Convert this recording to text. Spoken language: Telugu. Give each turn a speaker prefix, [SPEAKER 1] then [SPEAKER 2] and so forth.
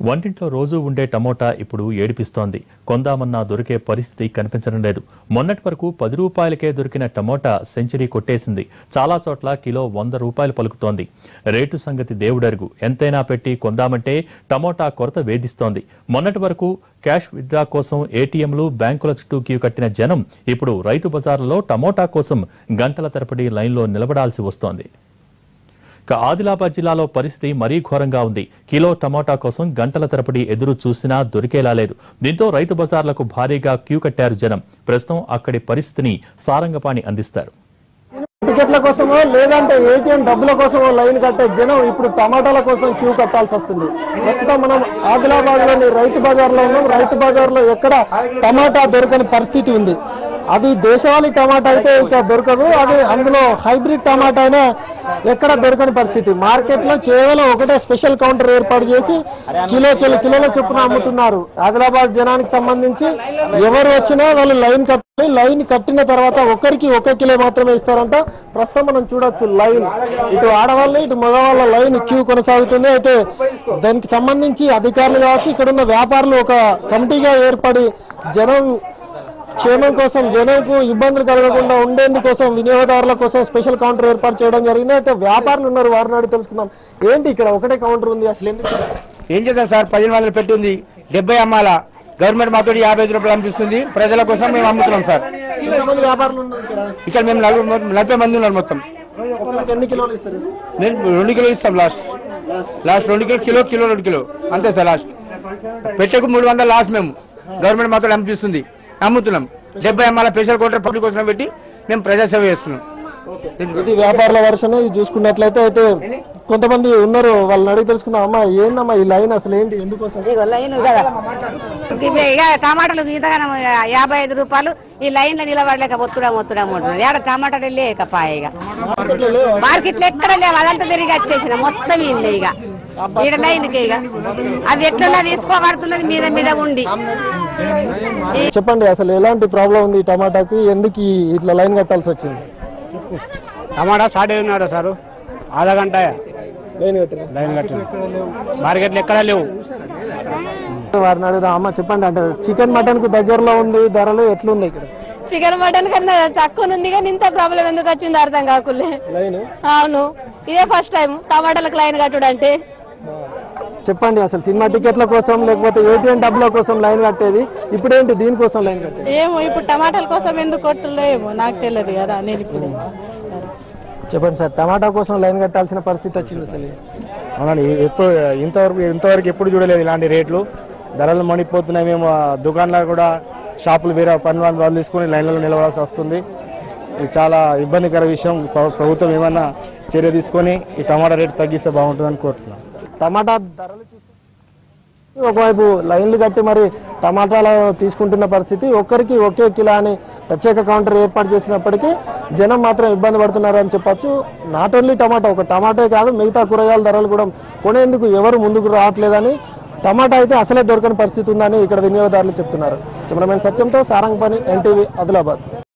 [SPEAKER 1] వంటింట్లో రోజూ ఉండే టమోటా ఇప్పుడు ఏడిపిస్తోంది. కొందామన్నా దొరికే పరిస్థితి కనిపించడం లేదు. మొన్నటి వరకు 10 రూపాయలకే దొరికిన టమోటా సెంచరీ కొట్టేసింది. చాలా చోట్ల కిలో 100 రూపాయలు పలుకుతోంది. రేటు సంగతి దేవుడరుగు. ఎంతైనా పెట్టి కొందామంటే టమోటా కొరత వేధిస్తోంది. మొన్నటి వరకు క్యాష్ విత్డ్రా కోసం ఏటీఎంలు, బ్యాంకుల చుట్టూ క్యూ కట్టిన జనం ఇప్పుడు రైతు బజార్లలో టమోటా కోసం గంటల తరబడి లైన్లో నిలబడాల్సి వస్తోంది. ఆదిలాబాద్ జిల్లాలో పరిస్థితి మరీ ఘోరంగా ఉంది. కిలో టమోటా కోసం గంటల తరబడి ఎదురు చూసినా దొరికేలా లేదు. దీంతో రైతు బజార్లకు భారీగా క్యూ కట్టారు జనం. ప్రస్తుతం అక్కడి పరిస్థితిని సారంగపాణి అందిస్తారు.
[SPEAKER 2] టికెట్ల కోసమో లేదంటే ఏటీఎం డబ్బుల కోసమో లైన్ కట్టే జనం ఇప్పుడు టమాటాల కోసం క్యూ కట్టాల్సి వస్తుంది. ప్రస్తుతం మనం ఆదిలాబాద్ లోని రైతు బజార్ లో ఉన్నాం. రైతు బజార్ లో ఎక్కడ టమాటా దొరకని పరిస్థితి ఉంది. అది దేశవాళీ టమాటా అయితే ఇక దొరకదు. అది అందులో హైబ్రిడ్ టమాటా అయినా ఎక్కడ దొరకని పరిస్థితి. మార్కెట్ లో కేవలం ఒకటే స్పెషల్ కౌంటర్ ఏర్పాటు చేసి కిలోల చొప్పున అమ్ముతున్నారు. ఆదిలాబాద్ జనానికి సంబంధించి ఎవరు వచ్చినా వాళ్ళు లైన్ కట్టాలి. లైన్ కట్టిన తర్వాత ఒకరికి 1 కిలో మాత్రమే ఇస్తారంట. ప్రస్తుతం మనం చూడొచ్చు లైన్, ఇటు ఆడవాళ్ళు ఇటు మగవాళ్ళ లైన్ క్యూ కొనసాగుతుంది. అయితే దానికి సంబంధించి అధికారులు కావచ్చు, ఇక్కడ ఉన్న వ్యాపారులు ఒక కమిటీగా ఏర్పడి జనం క్షేమం కోసం, జనంకు ఇబ్బందులు కలగకుండా ఉండేందుకోసం వినియోగదారుల కోసం స్పెషల్ కౌంటర్ ఏర్పాటు చేయడం జరిగింది. అయితే వ్యాపారులు ఉన్నారు, వారిని అడిగి తెలుసుకుందాం. ఏంటి ఇక్కడ ఒకటే కౌంటర్ ఉంది, అసలు
[SPEAKER 3] ఏం చేద్దాం సార్? 15 పెట్టింది, 70 అమ్మాల. గవర్నమెంట్ మాతో 55 రూపాయలు అనిపిస్తుంది. ప్రజల కోసం మేము అమ్ముతున్నాం సార్.
[SPEAKER 2] వ్యాపారులు
[SPEAKER 3] ఇక్కడ మేము 40 మంది ఉన్నారు మొత్తం.
[SPEAKER 2] ఎన్ని కిలోలు ఇస్తారు?
[SPEAKER 3] మేము 2 కిలో ఇస్తాం. లాస్ట్ 2 కిలో 2 కిలో అంతే సార్. లాస్ట్ పెట్టకు 300 లాస్ట్. మేము గవర్నమెంట్ మాతో అనిపిస్తుంది, అమ్ముతున్నాం. 70 అమ్మాల స్పెషల్ కౌంటర్ పబ్లిక్ కోసం పెట్టి మేము ప్రజాసేవ చేస్తున్నాం.
[SPEAKER 2] ఇది వ్యాపారుల వర్షం. ఇది చూసుకున్నట్లయితే అయితే కొంతమంది ఉన్నారు, వాళ్ళని అడిగి తెలుసుకుందాం. అమ్మా ఏందమ్మా ఈ లైన్, అసలు ఏంటి, ఎందుకోసం
[SPEAKER 4] లైన్ కదా? టమాటాలు ఇంతగానో 55 రూపాయలు. ఈ లైన్ లో నిలబడలేక ఒత్తుడం ఉంటుంది. ఏడ టమాటాలు లేకపాయగా మార్కెట్ లో ఎక్కడ లేవు. అదంతా తిరిగి వచ్చేసిన మొత్తం ఇల్లు ఇక ఈడ లైన్కి ఇక అవి ఎట్లా తీసుకోబడుతున్నది మీద మీద ఉండి.
[SPEAKER 2] చెప్పండి, అసలు ఎలాంటి ప్రాబ్లం ఉంది టమాటాకి, ఎందుకు ఇట్లా లైన్ కట్టాల్సి వచ్చింది?
[SPEAKER 3] టమాటా స్టార్ట్ అయినాడు సార్, ఆధా గంట లైన్ కట్టిన. మార్కెట్లు ఎక్కడా లేవు.
[SPEAKER 2] వారిని అడుగుదాం. అమ్మ చెప్పండి, అంటే చికెన్ మటన్ కు దగ్గరలో ఉంది, ధరలు ఎట్లుంది ఇక్కడ?
[SPEAKER 5] చికెన్ మటన్ కన్నా తక్కువ ఉంది కానీ ఇంత ప్రాబ్లం ఎందుకు వచ్చింది అర్థం కాకులే. అవును, ఇదే ఫస్ట్ టైం టమాటాలకు లైన్ కట్టుడు అంటే.
[SPEAKER 2] చెప్పండి, అసలు సినిమా టికెట్ల కోసం లేకపోతే ఏటీఎం డబ్బుల కోసం లైన్ కట్టేది, ఇప్పుడేంటి దీనికోసం లైన్ కట్టేది?
[SPEAKER 5] ఏమో ఇప్పుడు టమాటాల కోసం ఎందుకు కొట్టులో ఏమో నాకు తెలియదు కదా. నేను ఇప్పుడు
[SPEAKER 2] చెప్పండి సార్, టమాటా కోసం లైన్ కట్టాల్సిన పరిస్థితి వచ్చింది అసలు?
[SPEAKER 6] అవునండి, ఎప్పుడు ఇంతవరకు ఎప్పుడు చూడలేదు ఇలాంటి రేట్లు. ధరలు మణిపోతున్నాయి. మేము దుకాణాలు కూడా, షాపులు వేరే పన్ను వాళ్ళు తీసుకుని లైన్లలో నిలవాల్సి వస్తుంది. ఇది చాలా ఇబ్బందికర విషయం. ప్రభుత్వం ఏమన్నా చర్య తీసుకొని ఈ టమాటా రేటు తగ్గిస్తే బాగుంటుందని కోరుతున్నాం.
[SPEAKER 2] టమాటా ధరలు ఒకవైపు లైన్లు కట్టి మరి టమాటాలు తీసుకుంటున్న పరిస్థితి, ఒక్కరికి 1 కిలో అని ప్రత్యేక కౌంటర్ ఏర్పాటు చేసినప్పటికీ జనం మాత్రం ఇబ్బంది పడుతున్నారు అని చెప్పచ్చు. నాట్ ఓన్లీ టమాటా, ఒక టమాటే కాదు మిగతా కూరగాయల ధరలు కూడా కొనేందుకు ఎవరు ముందుకు రావట్లేదని, టమాటా అయితే అసలే దొరకని పరిస్థితి ఉందని ఇక్కడ వినియోగదారులు చెప్తున్నారు. కెమెరామెన్ సత్యంతో సారంగపాణి, ఎన్టీవీ, ఆదిలాబాద్.